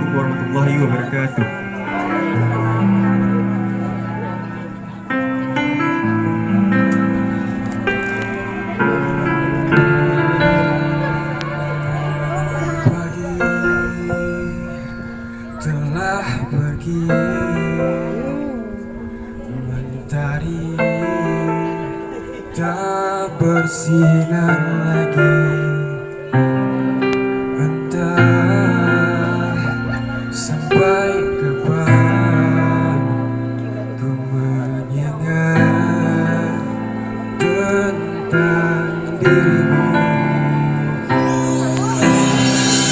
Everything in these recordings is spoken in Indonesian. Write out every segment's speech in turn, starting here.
Assalamualaikum warahmatullahi wabarakatuh. Pagi telah pergi, mentari tak bersinar lagi. Entah sampai kapan ku mengingat tentang dirimu.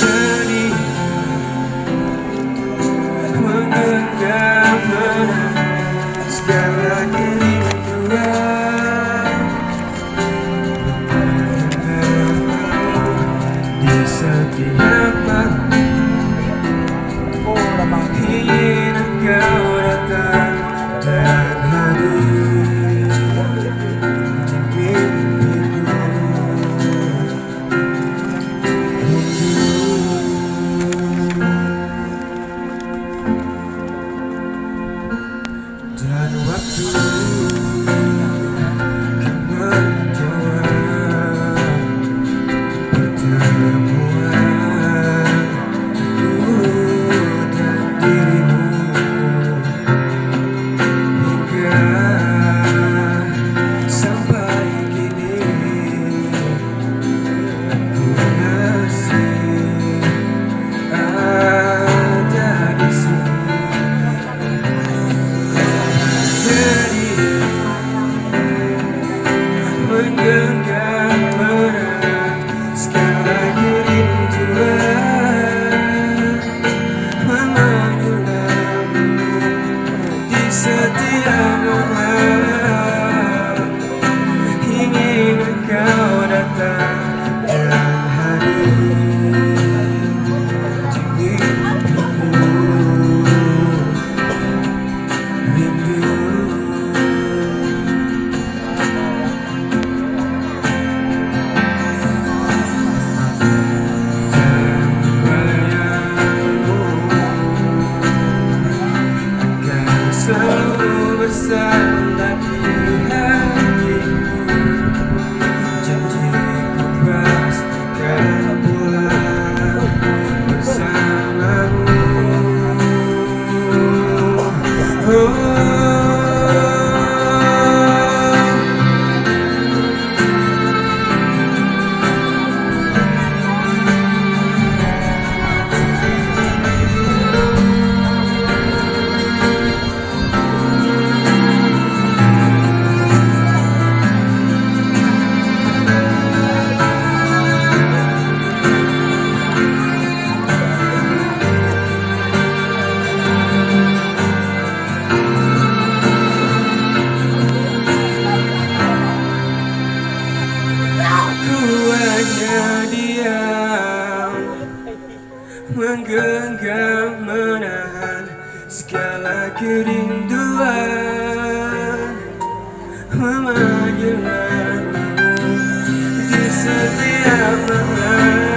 Jadi menggenggam segala kerinduan, di setiap waktu ingin engkau datang dan hadir di mimpiku. Dan waktu kan menjawab pertemuan ku dan dirimu, hingga sampai kini aku masih ada di sini. Jadi menggenggam erat segala kerinduan, memanggilmu di setiap momen, ingin engkau datang dan hadir di mimpiku. Rindu dan bayangmu akan selalu bersama di hatiku. Janjiku pastikan pulang bersamamu. Ku hanya diam, menggenggam menahan segala kerinduan, memanggil namamu di setiap malam.